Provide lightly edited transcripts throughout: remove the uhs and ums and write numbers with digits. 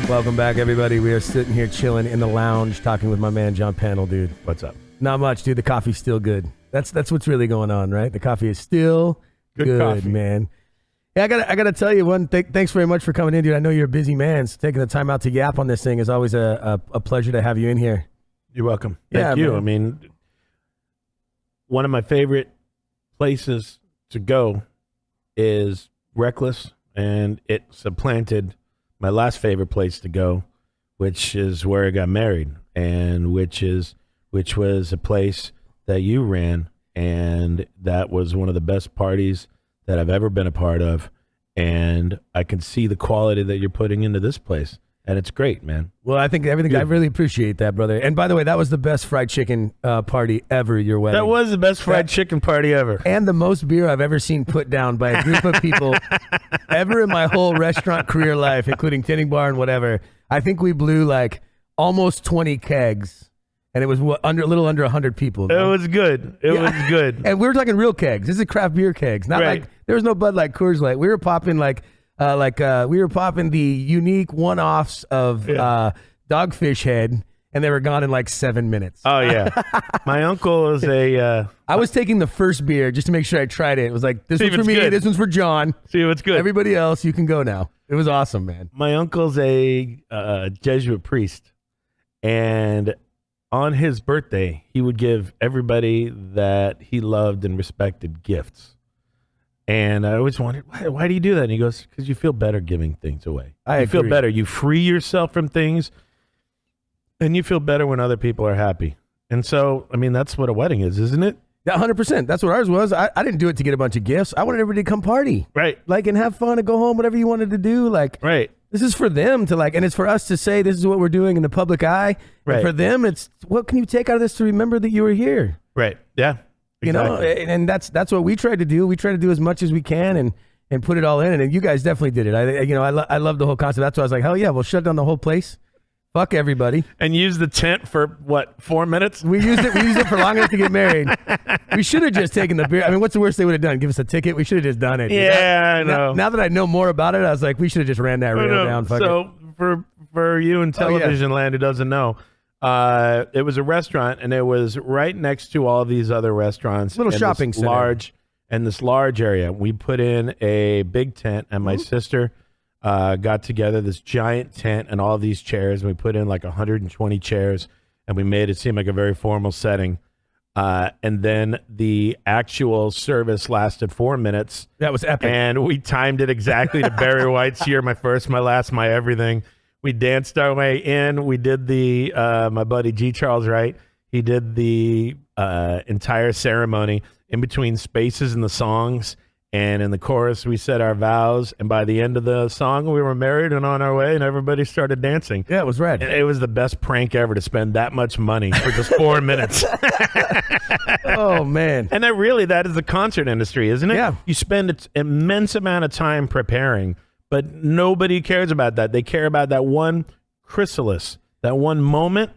Welcome back, everybody. We are sitting here chilling in the lounge talking with my man, John Pantle, dude. What's up? Not much, dude. The coffee's still good. That's what's really going on, right? The coffee is still good coffee, man. Yeah, I gotta tell you one thing. Thanks very much for coming in, dude. I know you're a busy man, so taking the time out to yap on this thing is always a pleasure to have you in here. You're welcome. Thank you. Man. I mean, one of my favorite places to go is Reckless, and it supplanted my last favorite place to go, which is where I got married, and which was a place that you ran, and that was one of the best parties that I've ever been a part of, and I can see the quality that you're putting into this place, and it's great, man. Well, I think everything. Beautiful. I really appreciate that, brother. And by the way, that was the best fried chicken party ever. Your wedding. That was the best fried chicken party ever, and the most beer I've ever seen put down by a group of people ever in my whole restaurant career life, including Tinning Bar and whatever. I think we blew like almost 20 kegs. And it was a little under 100 people. No? It was good. It was good. And we were talking real kegs. This is craft beer kegs. Not like there was no Bud Light, Coors Light. We were popping we were popping the unique one-offs of Dogfish Head, and they were gone in like 7 minutes. Oh yeah. My uncle is a. I was taking the first beer just to make sure I tried it. It was like, this one's for me. Good. This one's for John. See what's good. Everybody else, you can go now. It was awesome, man. My uncle's a Jesuit priest, and on his birthday, he would give everybody that he loved and respected gifts. And I always wondered, why do you do that? And he goes, because you feel better giving things away. You feel better. You free yourself from things, and you feel better when other people are happy. And so, I mean, that's what a wedding is, isn't it? Yeah, 100%. That's what ours was. I didn't do it to get a bunch of gifts. I wanted everybody to come party. Right. Like, and have fun and go home, whatever you wanted to do. Like, right. This is for them to like, and it's for us to say this is what we're doing in the public eye. Right. And for them, it's what can you take out of this to remember that you were here? Right. Yeah. Exactly. You know, and that's what we tried to do. We try to do as much as we can and put it all in. And you guys definitely did it. I love the whole concept. That's why I was like, hell yeah, we'll shut down the whole place. Fuck everybody. And use the tent for what, 4 minutes? We used it for long enough to get married. We should have just taken the beer. I mean, what's the worst they would have done? Give us a ticket? We should have just done it. Yeah, I know. Now that I know more about it, I was like, we should have just ran that rail down. Fuck so for you in television land who doesn't know, it was a restaurant, and it was right next to all these other restaurants. Little shopping center. This large area. We put in a big tent, and my sister got together this giant tent and all these chairs, and we put in like 120 chairs, and we made it seem like a very formal setting. And then the actual service lasted 4 minutes. That was epic. And we timed it exactly to Barry White's You're My First, My Last, My Everything. We danced our way in. We did the, my buddy G. Charles Wright, he did the entire ceremony in between spaces in the songs. And in the chorus, we said our vows. And by the end of the song, we were married and on our way, and everybody started dancing. Yeah, it was rad. It was the best prank ever to spend that much money for just 4 minutes. Oh, man. And that is the concert industry, isn't it? Yeah. You spend an immense amount of time preparing, but nobody cares about that. They care about that one chrysalis, that one moment.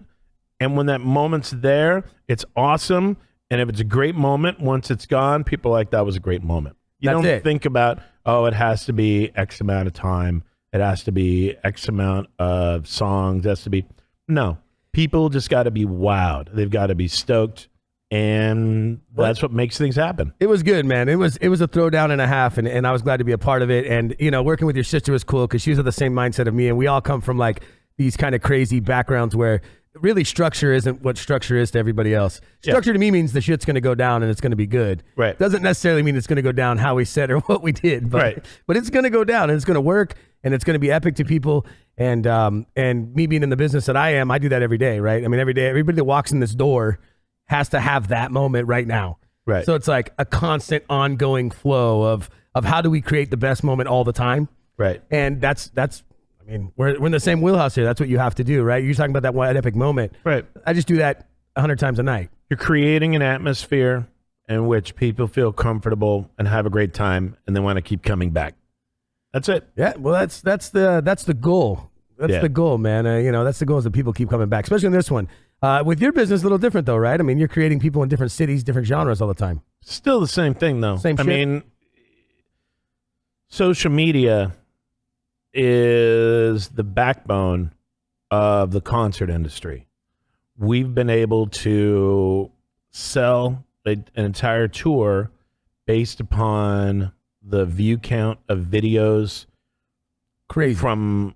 And when that moment's there, it's awesome. And if it's a great moment, once it's gone, people are like, that was a great moment. You don't think about, it has to be X amount of time. It has to be X amount of songs. It has to be. No. People just got to be wowed. They've got to be stoked. And that's what makes things happen. It was good, man. It was a throwdown and a half, and I was glad to be a part of it. And, working with your sister was cool because she was of the same mindset of me. And we all come from like these kind of crazy backgrounds where really structure isn't what structure is to everybody else. Structure to me means the shit's going to go down and it's going to be good. Right. Doesn't necessarily mean it's going to go down how we said or what we did, but it's going to go down and it's going to work and it's going to be epic to people. And me being in the business that I am, I do that every day, right? I mean, every day, everybody that walks in this door has to have that moment right now. Right. So it's like a constant ongoing flow of how do we create the best moment all the time? Right. And that's I mean, we're in the same wheelhouse here. That's what you have to do, right? You're talking about that one epic moment. Right. I just do that 100 times a night. You're creating an atmosphere in which people feel comfortable and have a great time, and they want to keep coming back. That's it. Yeah. Well, that's the goal. That's the goal, man. That's the goal is that people keep coming back, especially in this one. With your business, a little different though, right? I mean, you're creating people in different cities, different genres all the time. Still the same thing though. Same shit. I mean, social media is the backbone of the concert industry. We've been able to sell an entire tour based upon the view count of videos from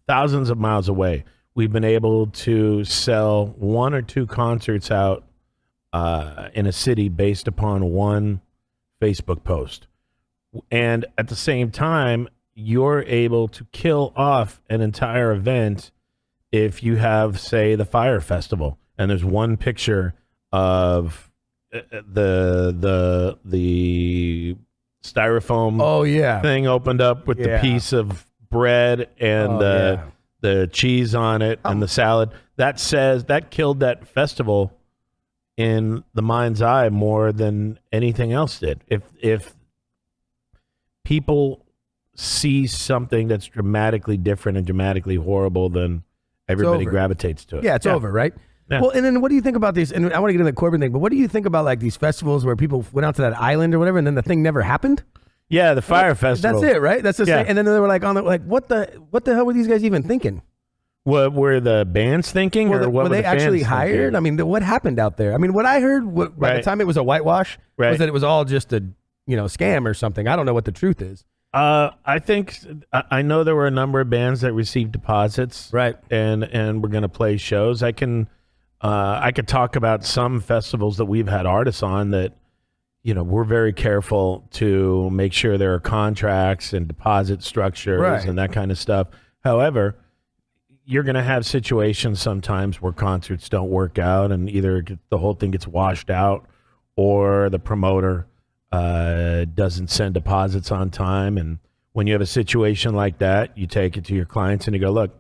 thousands of miles away. We've been able to sell 1 or 2 concerts out in a city based upon one Facebook post. And at the same time, you're able to kill off an entire event if you have, say, the Fire Festival, and there's one picture of the styrofoam thing opened up with the piece of bread and the cheese on it and the salad. That killed that festival in the mind's eye more than anything else did. If people see something that's dramatically different and dramatically horrible, then everybody gravitates to it. Yeah, it's over, right? Yeah. Well, and then what do you think about these? And I want to get into the Corbin thing, but what do you think about like these festivals where people went out to that island or whatever, and then the thing never happened? Yeah, the Fire Festival. That's it, right? That's the thing. And then they were like, what the hell were these guys even thinking? What were the bands thinking, or what were they actually hired? I mean, what happened out there? I mean, what I heard by the time it was a whitewash was that it was all just a scam or something. I don't know what the truth is. I think I know there were a number of bands that received deposits, right? And we're going to play shows. I could talk about some festivals that we've had artists on that, we're very careful to make sure there are contracts and deposit structures and that kind of stuff. However, you're going to have situations sometimes where concerts don't work out, and either the whole thing gets washed out, or the promoter doesn't send deposits on time. And when you have a situation like that, you take it to your clients and you go, look,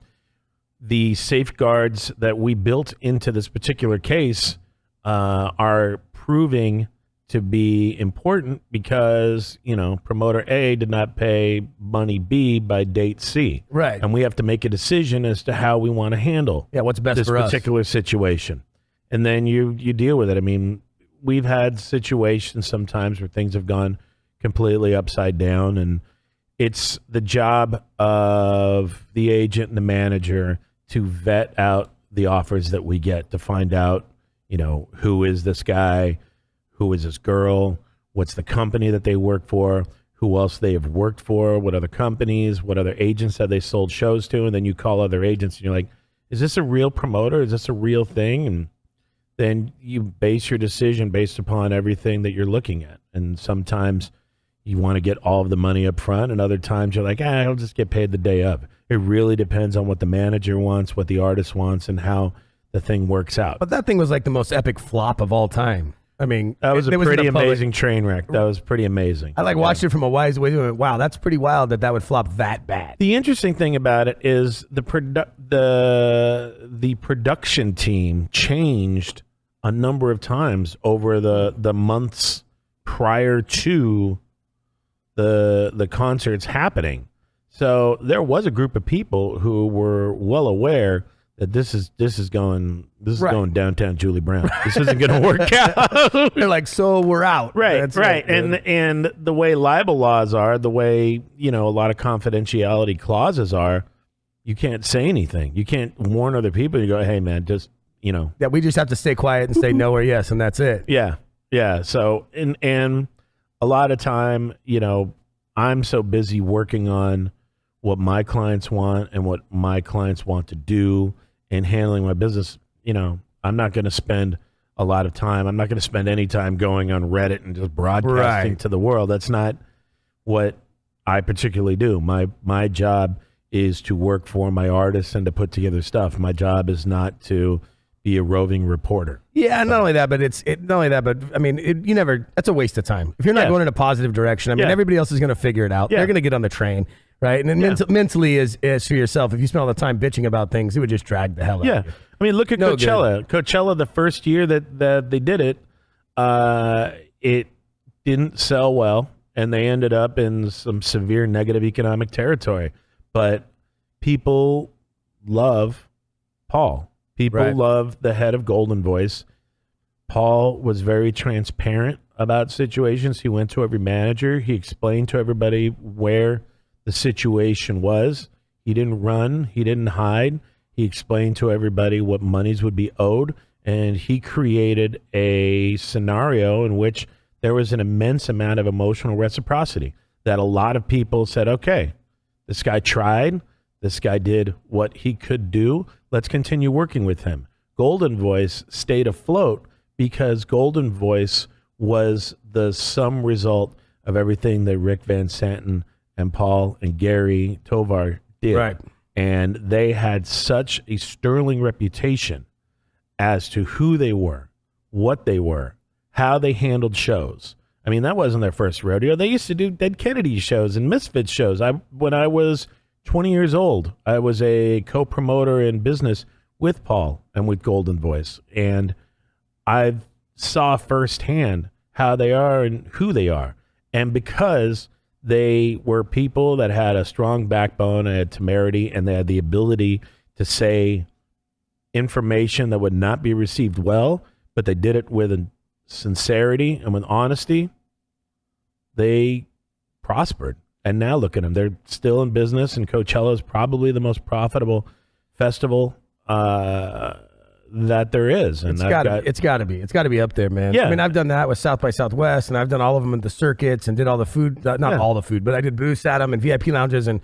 the safeguards that we built into this particular case are proving to be important because, promoter A did not pay money B by date C. Right. And we have to make a decision as to how we want to handle what's best this for us. Particular situation. And then you deal with it. I mean, we've had situations sometimes where things have gone completely upside down, and it's the job of the agent and the manager to vet out the offers that we get, to find out, who is this guy, who is this girl, what's the company that they work for, who else they have worked for, what other companies, what other agents have they sold shows to, and then you call other agents and you're like, is this a real promoter? Is this a real thing? And then you base your decision based upon everything that you're looking at. And sometimes you want to get all of the money up front, and other times you're like, I'll just get paid the day of. It really depends on what the manager wants, what the artist wants, and how the thing works out. But that thing was like the most epic flop of all time. I mean, that was a pretty amazing train wreck. That was pretty amazing. I watched it from a wise way. Wow, that's pretty wild that would flop that bad. The interesting thing about it is the production team changed a number of times over the months prior to the concerts happening. So there was a group of people who were well aware that this is going downtown Julie Brown. This isn't going to work out. They're like, so we're out. Right, that's right. And the way libel laws are, the way a lot of confidentiality clauses are, you can't say anything. You can't warn other people. You go, hey man, just Yeah, we just have to stay quiet and say no or yes, and that's it. Yeah. So and a lot of time, I'm so busy working on what my clients want and what my clients want to do and handling my business. I'm not going to spend a lot of time. I'm not going to spend any time going on Reddit and just broadcasting to the world. That's not what I particularly do. My job is to work for my artists and to put together stuff. My job is not to be a roving reporter. Yeah, not only that, but I mean, that's a waste of time. If you're not going in a positive direction, I mean, everybody else is going to figure it out. They're going to get on the train, right? And then mentally, as for yourself, if you spend all the time bitching about things, it would just drag the hell out of you. I mean, look at Coachella. Coachella, the first year that they did it, it didn't sell well, and they ended up in some severe negative economic territory. But people love Paul. People love the head of Golden Voice. Paul was very transparent about situations. He went to every manager. He explained to everybody where the situation was. He didn't run. He didn't hide. He explained to everybody what monies would be owed, and he created a scenario in which there was an immense amount of emotional reciprocity that a lot of people said, okay, this guy tried. This guy did what he could do. Let's continue working with him. Golden Voice stayed afloat because Golden Voice was the sum result of everything that Rick Van Santen and Paul and Gary Tovar did. Right. And they had such a sterling reputation as to who they were, what they were, how they handled shows. I mean, that wasn't their first rodeo. They used to do Dead Kennedy shows and Misfits shows. When I was 20 years old, I was a co-promoter in business with Paul and with Golden Voice. And I saw firsthand how they are and who they are. And because they were people that had a strong backbone and had temerity, and they had the ability to say information that would not be received well, but they did it with sincerity and with honesty, they prospered. And now look at them. They're still in business, and Coachella is probably the most profitable festival that there is. And it's got to be up there, man. Yeah. I mean, I've done that with South by Southwest, and I've done all of them in the circuits and did all the food, all the food, but I did booths at them and VIP lounges, and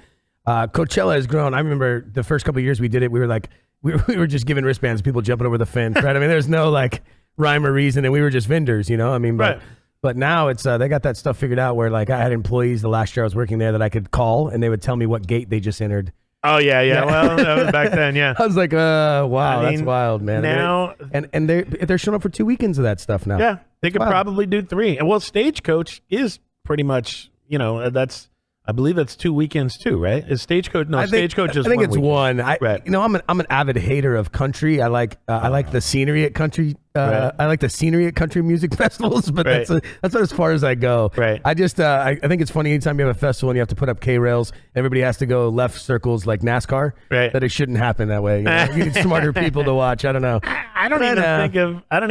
Coachella has grown. I remember the first couple of years we did it, we were like, we were just giving wristbands to people jumping over the fence, right? I mean, there's no like rhyme or reason, and we were just vendors, you know? I mean, but now it's they got that stuff figured out where like I had employees the last year I was working there that I could call, and they would tell me what gate they just entered. Oh, yeah. Well, that was back then, yeah. I was like, wow, I mean, that's wild, man. Now, and they're showing up for 2 weekends of that stuff now. Yeah, they could probably do 3. And well, Stagecoach is pretty much, I believe that's 2 weekends too, right? Is Stagecoach? No, Stagecoach is 1 I think it's weekend. one. Right. I'm an avid hater of country. I like the scenery at country. Right. I like the scenery at country music festivals, but that's about as far as I go. Right. I just I think it's funny anytime you have a festival and you have to put up K rails, everybody has to go left circles like NASCAR. Right. That it shouldn't happen that way. You need smarter people to watch. I don't know. I don't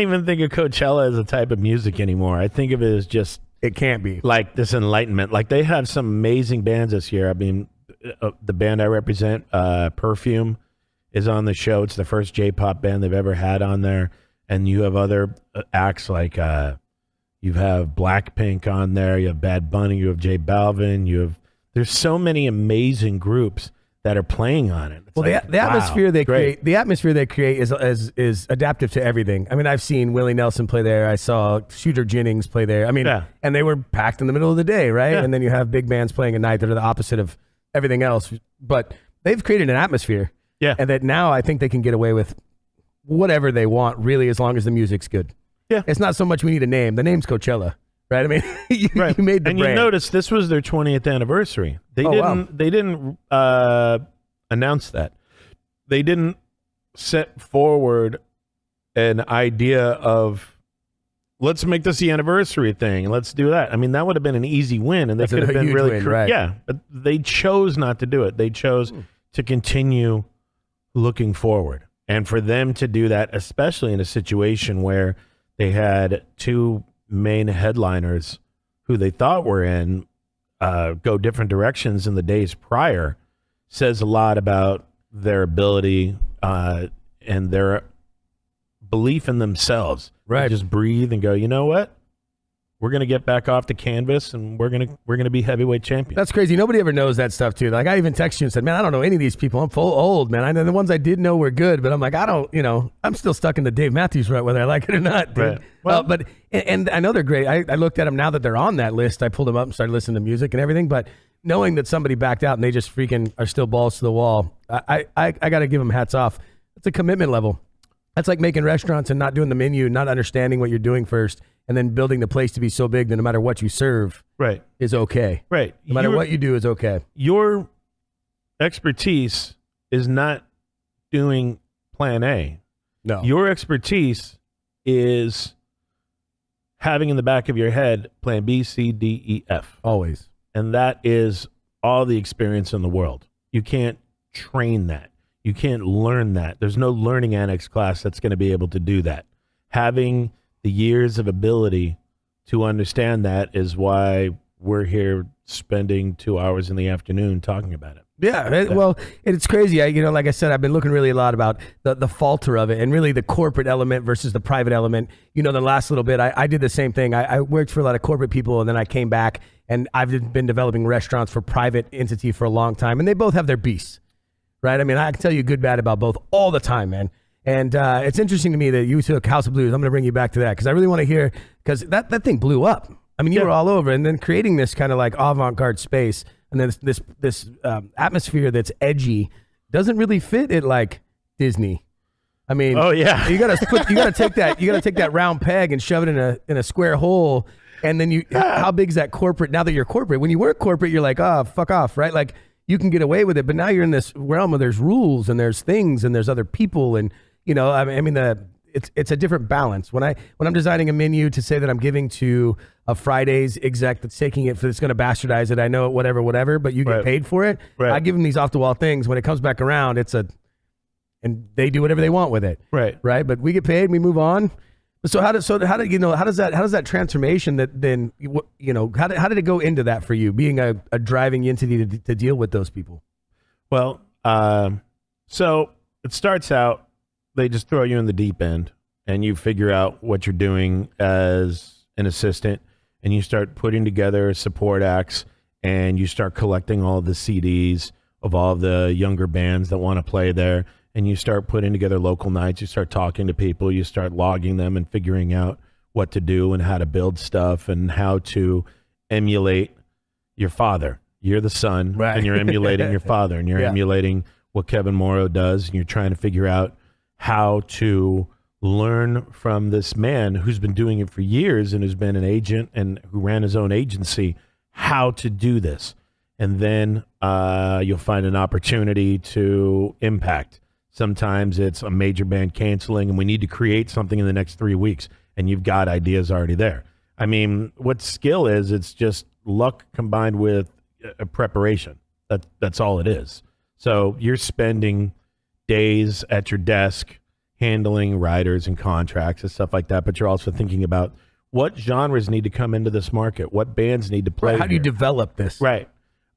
even think of Coachella as a type of music anymore. I think of it as just. It can't be. Like this enlightenment. Like they have some amazing bands this year. I mean, the band I represent, Perfume, is on the show. It's the first J-pop band they've ever had on there. And you have other acts like you have Blackpink on there. You have Bad Bunny. You have J Balvin. There's so many amazing groups that are playing on it. It's well, like, the atmosphere they great. create, is adaptive to everything. I mean, I've seen Willie Nelson play there. I saw Shooter Jennings play there. I mean, and they were packed in the middle of the day, right? Yeah. And then you have big bands playing at night that are the opposite of everything else. But they've created an atmosphere. Yeah. And that now I think they can get away with whatever they want, really, as long as the music's good. Yeah. It's not so much we need a name. The name's Coachella. Right, I mean, you made the and brand. you notice this was their 20th anniversary. They didn't announce that. They didn't set forward an idea of let's make this the anniversary thing and let's do that. I mean, that would have been an easy win, and they could have been really right. Yeah, but they chose not to do it. They chose to continue looking forward, and for them to do that, especially in a situation where they had 2 main headliners who they thought were in go different directions in the days prior, says a lot about their ability and their belief in themselves. Right. To just breathe and go, you know what? We're going to get back off the canvas, and we're going to be heavyweight champions. That's crazy. Nobody ever knows that stuff, too. Like, I even texted you and said, man, I don't know any of these people. I'm full old, man. I know the ones I did know were good, but I'm like, I'm still stuck in the Dave Matthews rut, whether I like it or not, dude. Right. Well, but I know they're great. I looked at them now that they're on that list. I pulled them up and started listening to music and everything, but knowing that somebody backed out and they just freaking are still balls to the wall, I got to give them hats off. It's a commitment level. That's like making restaurants and not doing the menu, not understanding what you're doing first, and then building the place to be so big that no matter what you serve is okay. Right. No matter what you do is okay. Your expertise is not doing plan A. No. Your expertise is having in the back of your head plan B, C, D, E, F. Always. And that is all the experience in the world. You can't train that. You can't learn that. There's no learning annex class that's going to be able to do that. Having the years of ability to understand that is why we're here spending 2 hours in the afternoon talking about it. Well, it's crazy. Like I said, I've been looking really a lot about the falter of it and really the corporate element versus the private element. The last little bit, I did the same thing. I worked for a lot of corporate people, and then I came back, and I've been developing restaurants for private entity for a long time, and they both have their beasts, right? I mean, I can tell you good, bad about both all the time, man. And it's interesting to me that you took House of Blues. I'm going to bring you back to that because I really want to hear, because that thing blew up. I mean, you were all over, and then creating this kind of like avant-garde space. And then this atmosphere that's edgy doesn't really fit at like Disney. I mean, you gotta take that round peg and shove it in a square hole. And then how big is that corporate? Now that you're corporate, when you work corporate, you're like, oh, fuck off, right? Like you can get away with it, but now you're in this realm where there's rules and there's things and there's other people, and it's a different balance. When I'm designing a menu to say that I'm giving to a Fridays exec that's taking it, that's going to bastardize it, I know it, whatever, but you get paid for it. Right. I give them these off the wall things. When it comes back around, and they do whatever they want with it. Right. But we get paid, we move on. So how does that transformation that then how did it go into that for you, being a driving entity to deal with those people? Well, so it starts out, they just throw you in the deep end and you figure out what you're doing as an assistant, and you start putting together support acts, and you start collecting all the CDs of all the younger bands that want to play there, and you start putting together local nights, you start talking to people, you start logging them and figuring out what to do and how to build stuff and how to emulate your father. You're the son, and you're emulating your father, and you're emulating what Kevin Morrow does, and you're trying to figure out how to learn from this man who's been doing it for years and who's been an agent and who ran his own agency, how to do this. And then you'll find an opportunity to impact. Sometimes it's a major band canceling and we need to create something in the next 3 weeks, and you've got ideas already there. I mean, what skill is, it's just luck combined with a preparation. That's all it is. So you're spending days at your desk handling writers and contracts and stuff like that, but you're also thinking about what genres need to come into this market, what bands need to play. How do you develop this? Right.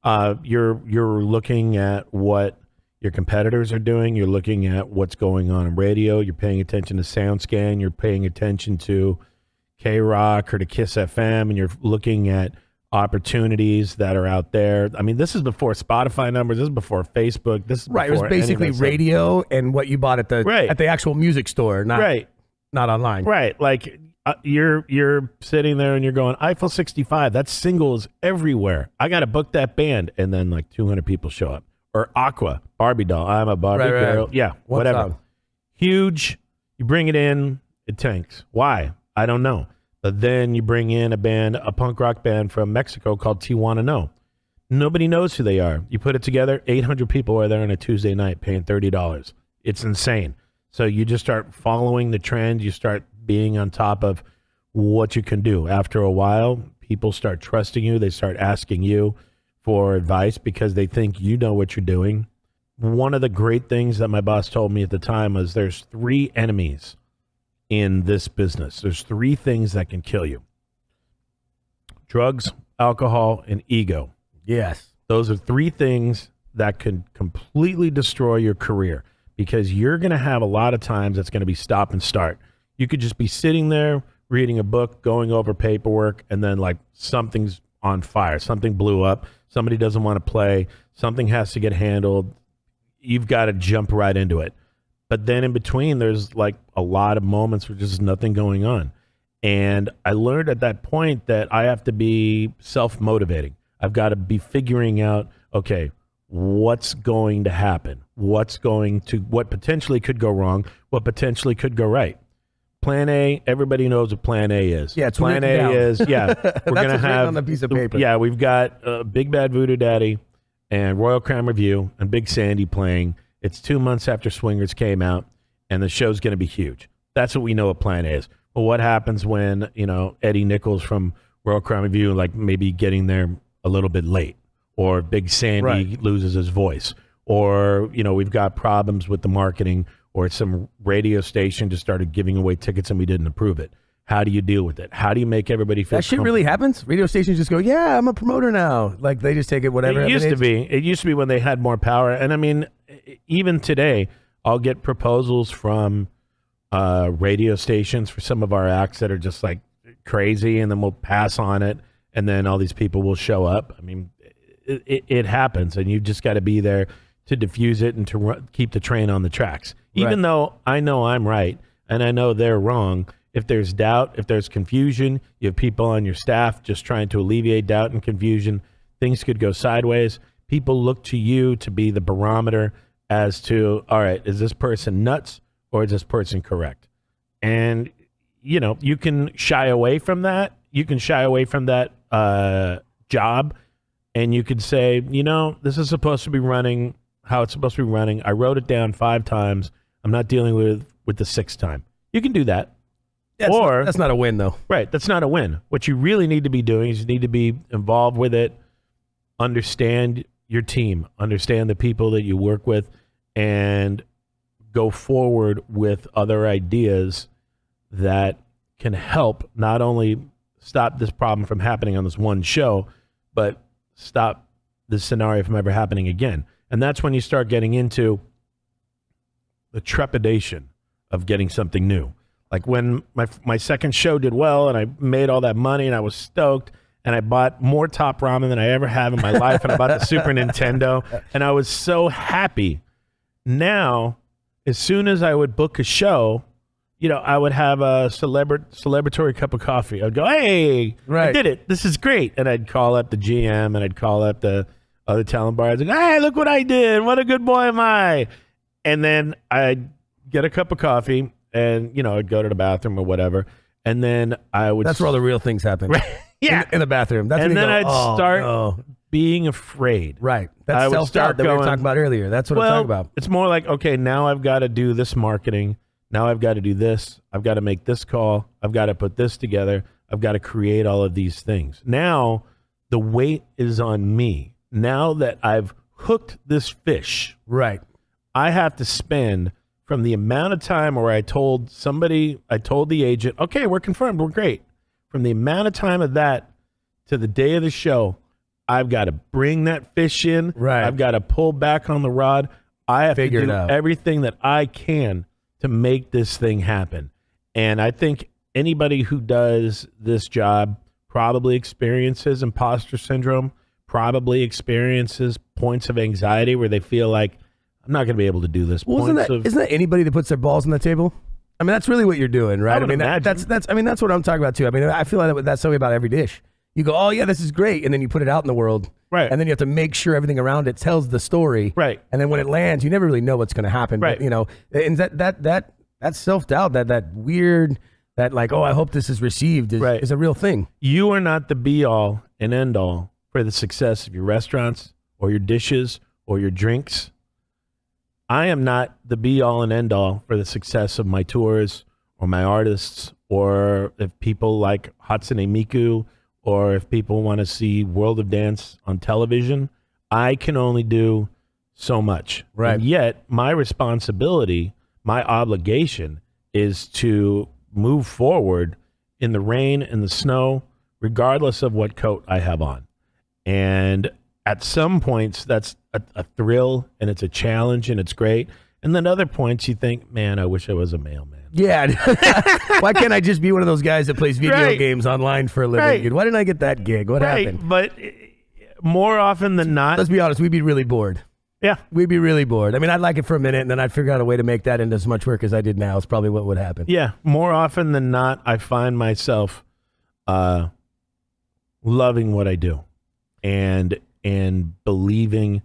You're looking at what your competitors are doing. You're looking at what's going on in radio. You're paying attention to SoundScan. You're paying attention to K-Rock or to Kiss FM, and you're looking at opportunities that are out there. I mean, this is before Spotify numbers. This is before Facebook. This is right. It was basically radio and what you bought at the actual music store, not online. Right. Like you're sitting there and you're going, Eiffel 65. That single is everywhere. I got to book that band, and then like 200 people show up. Or Aqua, Barbie doll. I'm a Barbie girl. Yeah, whatever. Huge. You bring it in, it tanks. Why? I don't know. But then you bring in a punk rock band from Mexico called Tijuana No. Nobody knows who they are. You put it together, 800 people are there on a Tuesday night paying $30. It's insane. So you just start following the trend. You start being on top of what you can do. After a while, people start trusting you. They start asking you for advice because they think you know what you're doing. One of the great things that my boss told me at the time was there's 3 enemies in this business. There's 3 things that can kill you: drugs, alcohol, and ego. Yes. Those are 3 things that can completely destroy your career, because you're going to have a lot of times that's going to be stop and start. You could just be sitting there reading a book, going over paperwork, and then like something's on fire. Something blew up. Somebody doesn't want to play. Something has to get handled. You've got to jump right into it. But then in between, there's like a lot of moments where there's nothing going on. And I learned at that point that I have to be self-motivating. I've got to be figuring out, okay, what's going to happen? What potentially could go wrong? What potentially could go right? Plan A, everybody knows what Plan A is. Yeah, it's Plan A down. is, yeah, we're going to have on a piece of paper. Yeah, we've got Big Bad Voodoo Daddy and Royal Crime Review and Big Sandy playing. It's 2 months after Swingers came out, and the show's going to be huge. That's what we know what Plan A is. But what happens when, Eddie Nichols from Royal Crime Review, like maybe getting there a little bit late, or Big Sandy loses his voice, or, we've got problems with the marketing, or some radio station just started giving away tickets and we didn't approve it. How do you deal with it? How do you make everybody feel That shit really happens? Radio stations just go, yeah, I'm a promoter now. Like, they just take it whatever. It used to be. It used to be when they had more power. And I mean, even today, I'll get proposals from radio stations for some of our acts that are just like crazy, and then we'll pass on it, and then all these people will show up. I mean, it happens, and you've just got to be there to diffuse it and to keep the train on the tracks. Even though I know I'm right and I know they're wrong, if there's doubt, if there's confusion, you have people on your staff just trying to alleviate doubt and confusion, things could go sideways. People look to you to be the barometer as to, all right, is this person nuts or is this person correct? And, you know, you can shy away from that. You can shy away from that job, and you could say, you know, this is supposed to be running how it's supposed to be running. I wrote it down 5 times. I'm not dealing with the 6th time. You can do that. That's not a win, though. Right. That's not a win. What you really need to be doing is you need to be involved with it, understand your team, understand the people that you work with, and go forward with other ideas that can help not only stop this problem from happening on this one show, but stop this scenario from ever happening again. And that's when you start getting into the trepidation of getting something new. Like when my second show did well and I made all that money and I was stoked and I bought more Top Ramen than I ever have in my life, and I bought the Super Nintendo, and I was so happy. Now, as soon as I would book a show, you know, I would have a celebratory cup of coffee. I'd go, hey, I did it. This is great. And I'd call up the GM and I'd call up the other talent bar. I'd go, hey, look what I did. What a good boy am I. And then I'd get a cup of coffee and, you know, I'd go to the bathroom or whatever. And then I would... That's where all the real things happen. Yeah. In the bathroom. That's and when then you go, I'd start being afraid. Right. That's self-doubt that we were talking about earlier. That's what I'm talking about. It's more like, okay, now I've got to do this marketing. Now I've got to do this. I've got to make this call. I've got to put this together. I've got to create all of these things. Now the weight is on me. Now that I've hooked this fish, right, I have to spend from the amount of time where I told the agent, okay, we're confirmed, we're great. From the amount of time of that to the day of the show, I've got to bring that fish in. Right. I've got to pull back on the rod. I have to do everything that I can to make this thing happen. And I think anybody who does this job probably experiences imposter syndrome, probably experiences points of anxiety where they feel like, I'm not going to be able to do this. Well, isn't that anybody that puts their balls on the table? I mean, that's really what you're doing, right? I mean, that's what I'm talking about too. I mean, I feel like that's something about every dish. You go, oh yeah, this is great, and then you put it out in the world, right? And then you have to make sure everything around it tells the story, right? And then when it lands, you never really know what's going to happen, right? But, you know, and that self-doubt, that weird, that like, oh, I hope this is received, is a real thing. You are not the be-all and end-all for the success of your restaurants or your dishes or your drinks. I am not the be-all and end-all for the success of my tours or my artists, or if people like Hatsune Miku, or if people want to see World of Dance on television. I can only do so much. Right. And yet, my responsibility, my obligation is to move forward in the rain and the snow, regardless of what coat I have on. And at some points, that's a thrill, and it's a challenge, and it's great. And then other points, you think, man, I wish I was a mailman. Yeah. Why can't I just be one of those guys that plays video games online for a living? Right. Why didn't I get that gig? What happened? But more often than not... Let's be honest, we'd be really bored. Yeah. We'd be really bored. I mean, I'd like it for a minute, and then I'd figure out a way to make that into as much work as I did now. It's probably what would happen. Yeah. More often than not, I find myself loving what I do and believing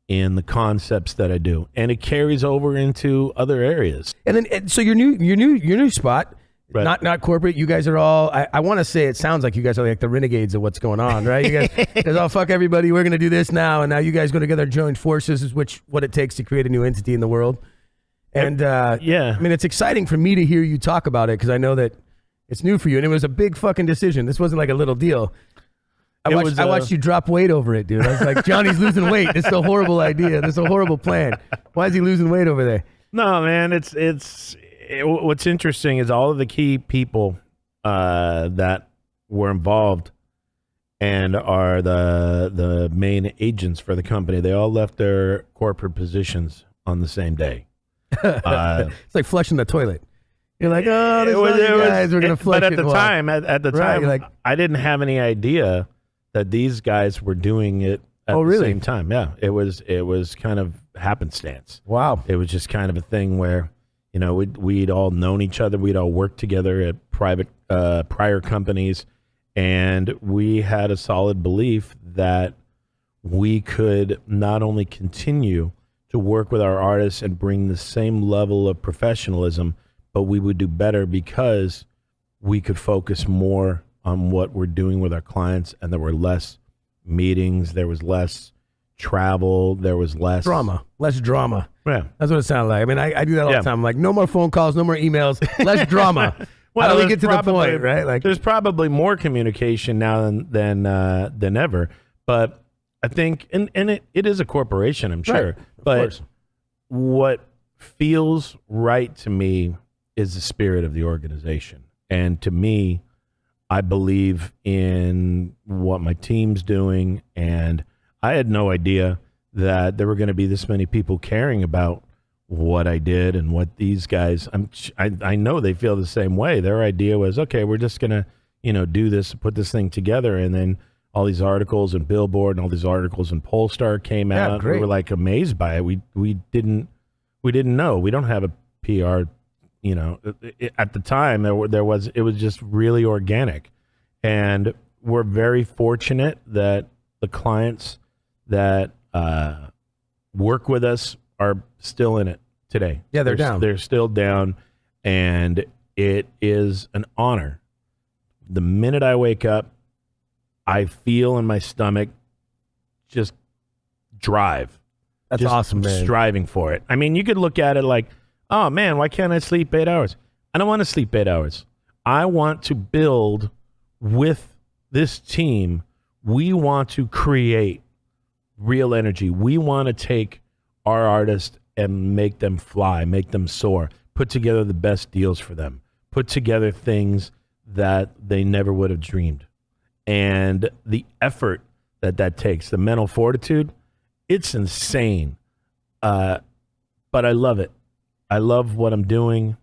in the concepts that I do, and it carries over into other areas. And then, so your new spot, right. not corporate. You guys are all. I want to say it sounds like you guys are like the renegades of what's going on, right? You guys, all fuck everybody. We're gonna do this now, and now you guys go together and join forces, is what it takes to create a new entity in the world. And yeah, I mean, it's exciting for me to hear you talk about it because I know that it's new for you, and it was a big fucking decision. This wasn't like a little deal. I watched you drop weight over it, dude. I was like, Johnny's losing weight. This is a horrible idea. This is a horrible plan. Why is he losing weight over there? No, man. What's interesting is all of the key people that were involved and are the main agents for the company, they all left their corporate positions on the same day. It's like flushing the toilet. You're like, oh, these guys we're gonna flush but it. At the time, you're like, I didn't have any idea that these guys were doing it at the same time. Yeah, it was kind of happenstance. Wow. It was just kind of a thing where, you know, we'd all known each other. We'd all worked together at prior companies, and we had a solid belief that we could not only continue to work with our artists and bring the same level of professionalism, but we would do better because we could focus more on what we're doing with our clients, and there were less meetings, there was less travel, there was less drama. Yeah. That's what it sounded like. I mean, I do that all the time. I'm like, no more phone calls, no more emails, less drama. Well, how do we get to the point, right? Like, there's probably more communication now than ever. But I think, and it is a corporation, I'm sure. Right, but what feels right to me is the spirit of the organization. And to me, I believe in what my team's doing, and I had no idea that there were going to be this many people caring about what I did and what these guys. I know they feel the same way. Their idea was, okay, we're just going to, do this, put this thing together, and then all these articles in Billboard and all these articles in Polestar came out. Great. We were like amazed by it. We didn't know. We don't have a PR. At the time it was just really organic, and we're very fortunate that the clients that work with us are still in it today. Yeah, they're down. They're still down, and it is an honor. The minute I wake up, I feel in my stomach just drive. That's just awesome, man. Striving for it. I mean, you could look at it like, oh man, why can't I sleep 8 hours? I don't want to sleep 8 hours. I want to build with this team. We want to create real energy. We want to take our artists and make them fly, make them soar, put together the best deals for them, put together things that they never would have dreamed. And the effort that takes, the mental fortitude, it's insane. But I love it. I love what I'm doing,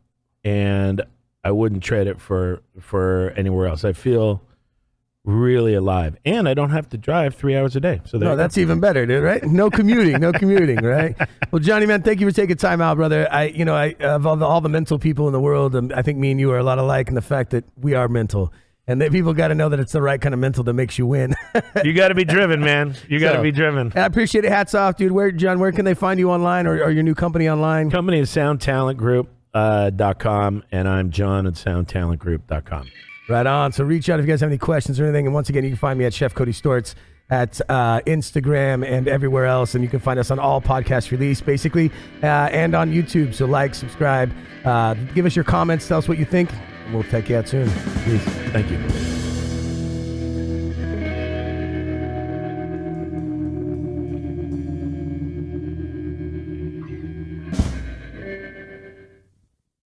and I wouldn't trade it for anywhere else. I feel really alive, and I don't have to drive 3 hours a day. So that's even better, dude. Right? No commuting, right? Well, Johnny, man, thank you for taking time out, brother. I of all the mental people in the world, I think me and you are a lot alike in the fact that we are mental. And people got to know that it's the right kind of mental that makes you win. You got to be driven, man. You got to be driven. I appreciate it. Hats off, dude. Where can they find you online or your new company online? Company is soundtalentgroup.com, and I'm John at soundtalentgroup.com. Right on. So reach out if you guys have any questions or anything. And once again, you can find me at Chef Cody Storts at Instagram and everywhere else. And you can find us on all podcasts released, basically, and on YouTube. So like, subscribe, give us your comments, tell us what you think. We'll take you out soon. Peace. Thank you.